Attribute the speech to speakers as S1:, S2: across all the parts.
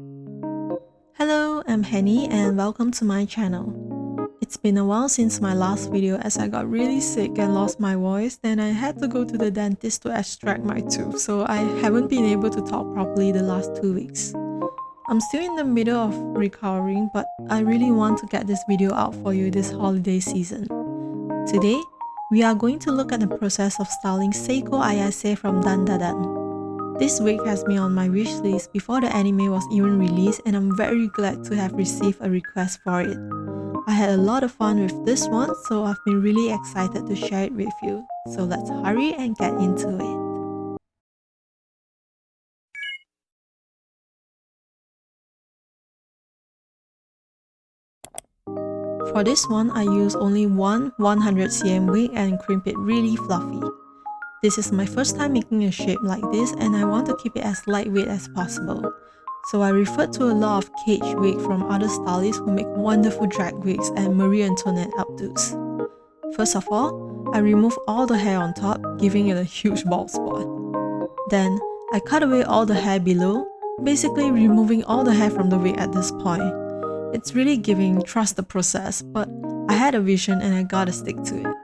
S1: Hello, I'm Henny and welcome to my channel. It's been a while since my last video as I got really sick and lost my voice, then I had to go to the dentist to extract my tooth, so I haven't been able to talk properly the last 2 weeks. I'm still in the middle of recovering, but I really want to get this video out for you this holiday season. Today, we are going to look at the process of styling seiko ayase from dandadan. This wig has been on my wish list before the anime was even released, and I'm very glad to have received a request for it. I had a lot of fun with this one, so I've been really excited to share it with you. So let's hurry and get into it. For this one, I use only one 100cm wig and crimp it really fluffy. This is my first time making a shape like this, and I want to keep it as lightweight as possible. So I referred to a lot of cage wig from other stylists who make wonderful drag wigs and Marie Antoinette updos. First of all, I remove all the hair on top, giving it a huge bald spot. Then, I cut away all the hair below, basically removing all the hair from the wig at this point. It's really giving trust the process, but I had a vision and I gotta stick to it.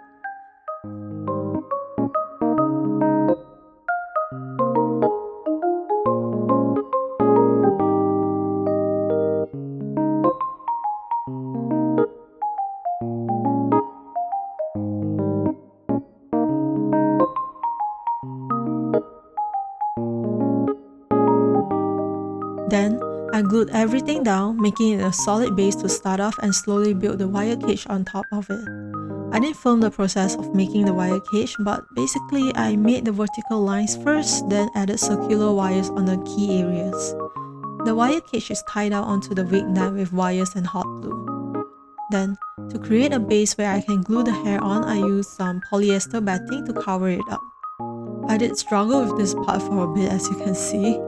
S1: Then, I glued everything down, making it a solid base to start off and slowly build the wire cage on top of it. I didn't film the process of making the wire cage, but basically I made the vertical lines first, then added circular wires on the key areas. The wire cage is tied out onto the wig nut with wires and hot glue. Then, to create a base where I can glue the hair on, I used some polyester batting to cover it up. I did struggle with this part for a bit, as you can see.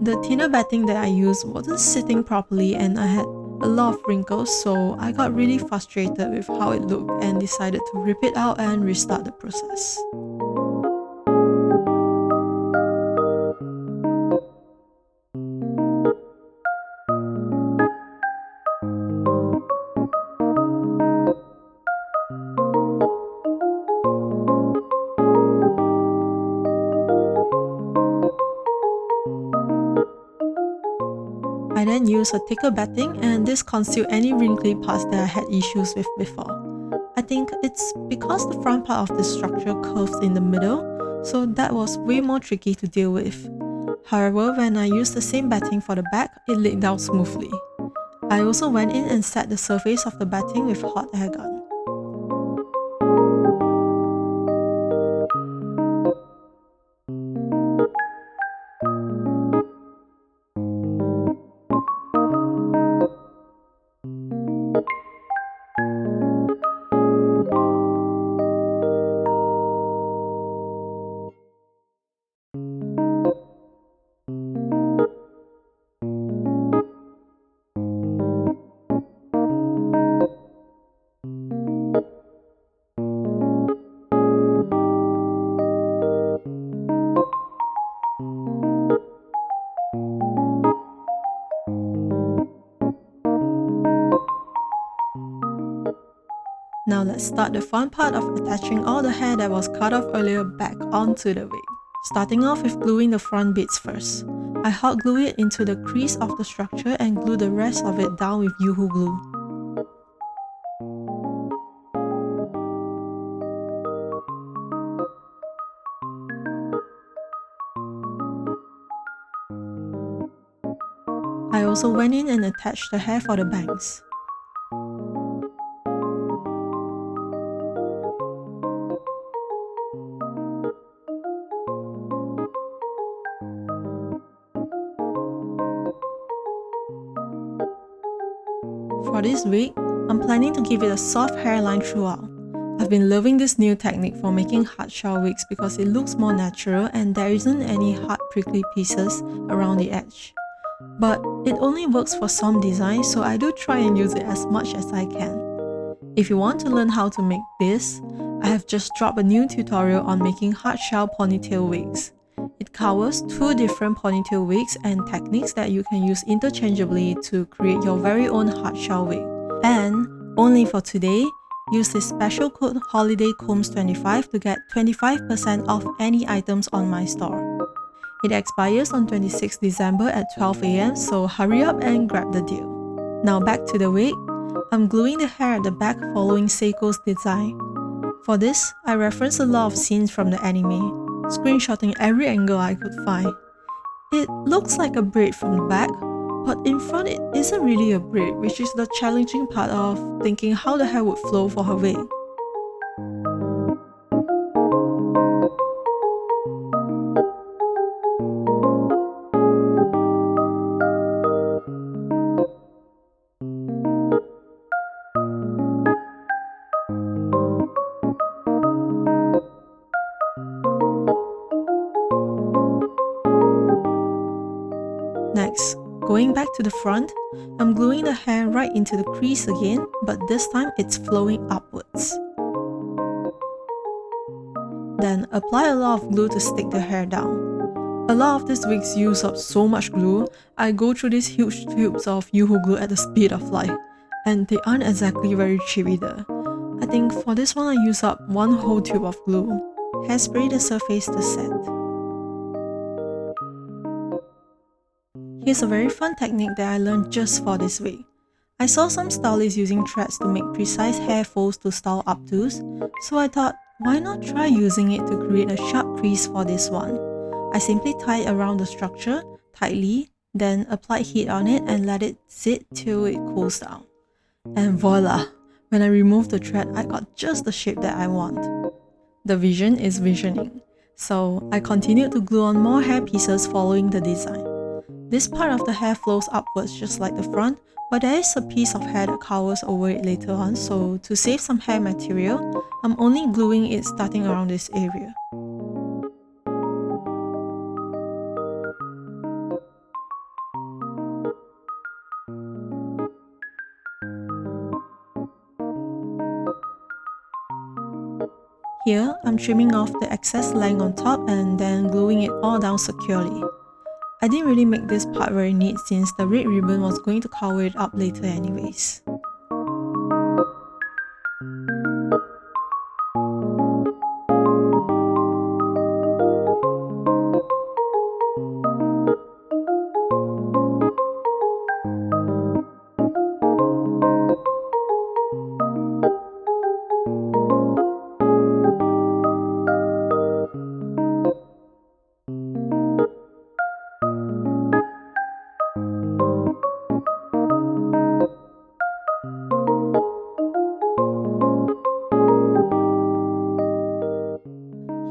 S1: The thinner batting that I used wasn't sitting properly and I had a lot of wrinkles, so I got really frustrated with how it looked and decided to rip it out and restart the process. I then used a thicker batting, and this concealed any wrinkly parts that I had issues with before. I think it's because the front part of the structure curves in the middle, so that was way more tricky to deal with. However, when I used the same batting for the back, it laid down smoothly. I also went in and set the surface of the batting with hot air gun. Now let's start the fun part of attaching all the hair that was cut off earlier back onto the wig. Starting off with gluing the front bits first. I hot glue it into the crease of the structure and glue the rest of it down with Yoo-hoo glue. I also went in and attached the hair for the bangs. For this wig, I'm planning to give it a soft hairline throughout. I've been loving this new technique for making hard shell wigs because it looks more natural and there isn't any hard prickly pieces around the edge. But it only works for some designs, so I do try and use it as much as I can. If you want to learn how to make this, I have just dropped a new tutorial on making hard shell ponytail wigs. It covers 2 different ponytail wigs and techniques that you can use interchangeably to create your very own hard shell wig. And only for today, use this special code HOLIDAYCOMBS25 to get 25% off any items on my store. It expires on 26 December at 12 AM, so hurry up and grab the deal. Now back to the wig. I'm gluing the hair at the back following Seiko's design. For this, I referenced a lot of scenes from the anime, screenshotting every angle I could find. It looks like a braid from the back, but in front it isn't really a braid, which is the challenging part of thinking how the hair would flow for her wig. Next, going back to the front, I'm gluing the hair right into the crease again, but this time it's flowing upwards. Then apply a lot of glue to stick the hair down. A lot of these wigs use up so much glue, I go through these huge tubes of Yoo-hoo glue at the speed of light, and they aren't exactly very cheap either. I think for this one I use up 1 whole tube of glue. Hairspray the surface to set. Here's a very fun technique that I learned just for this wig. I saw some stylists using threads to make precise hair folds to style updos, so I thought, why not try using it to create a sharp crease for this one? I simply tie it around the structure tightly, then apply heat on it and let it sit till it cools down. And voila! When I removed the thread, I got just the shape that I want. The vision is visioning, so I continued to glue on more hair pieces following the design. This part of the hair flows upwards just like the front, but there is a piece of hair that covers over it later on, so to save some hair material, I'm only gluing it starting around this area. Here, I'm trimming off the excess length on top and then gluing it all down securely. I didn't really make this part very neat since the red ribbon was going to cover it up later anyways.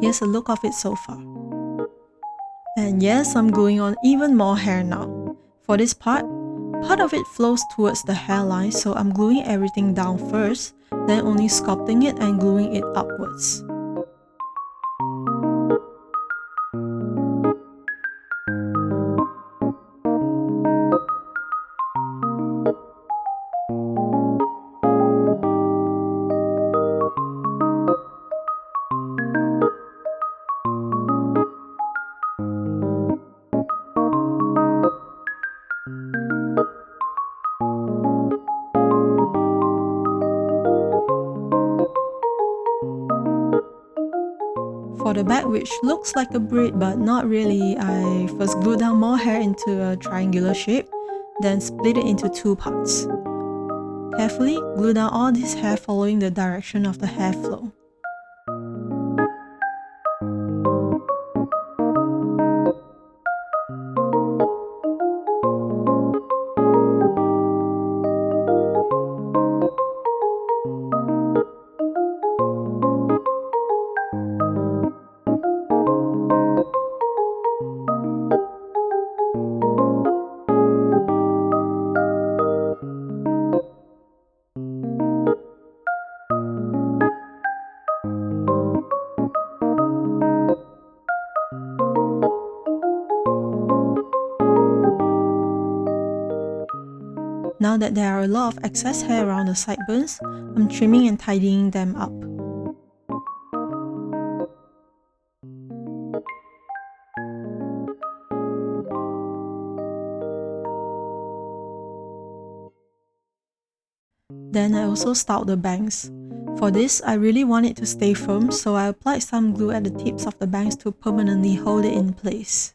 S1: Here's a look of it so far. And yes, I'm gluing on even more hair now. For this part of it flows towards the hairline, so I'm gluing everything down first, then only sculpting it and gluing it upwards. For the back, which looks like a braid but not really, I first glue down more hair into a triangular shape, then split it into 2 parts. Carefully glue down all this hair following the direction of the hair flow. Now that there are a lot of excess hair around the sideburns, I'm trimming and tidying them up. Then I also styled the bangs. For this, I really want it to stay firm, so I applied some glue at the tips of the bangs to permanently hold it in place.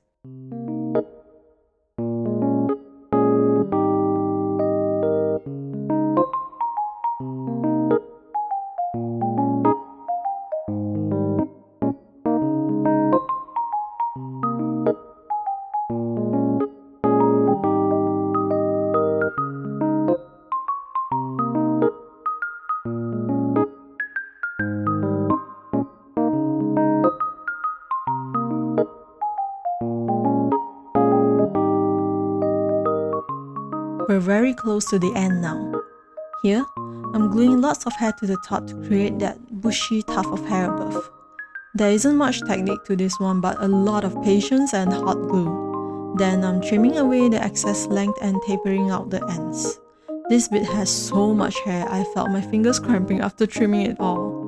S1: We're very close to the end now. Here, I'm gluing lots of hair to the top to create that bushy tuft of hair above. There isn't much technique to this one, but a lot of patience and hot glue. Then I'm trimming away the excess length and tapering out the ends. This bit has so much hair, I felt my fingers cramping after trimming it all.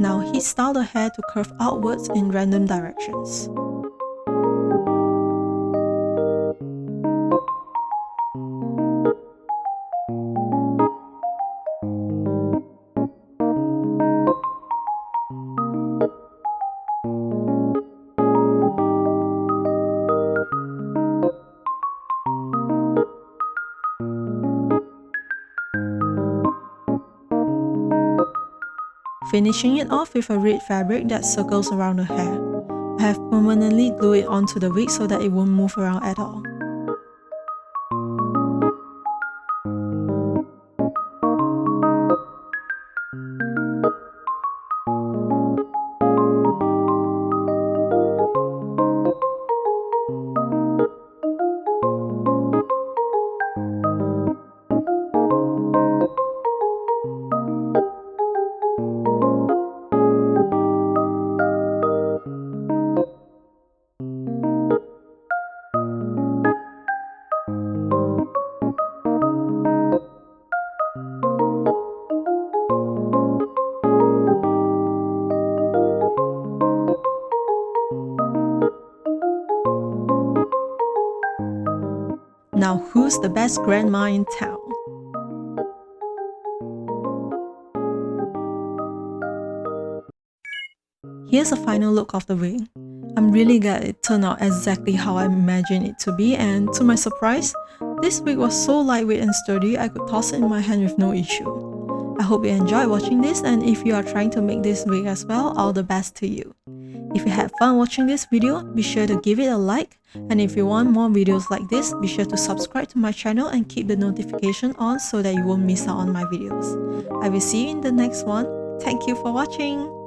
S1: Now heat style the hair to curve outwards in random directions. Finishing it off with a red fabric that circles around the hair. I have permanently glued it onto the wig so that it won't move around at all. Now who's the best grandma in town? Here's a final look of the wig. I'm really glad it turned out exactly how I imagined it to be, and to my surprise, this wig was so lightweight and sturdy I could toss it in my hand with no issue. I hope you enjoyed watching this, and if you are trying to make this wig as well, all the best to you. If you had fun watching this video, be sure to give it a like, and if you want more videos like this, be sure to subscribe to my channel and keep the notification on so that you won't miss out on my videos. I will see you in the next one. Thank you for watching!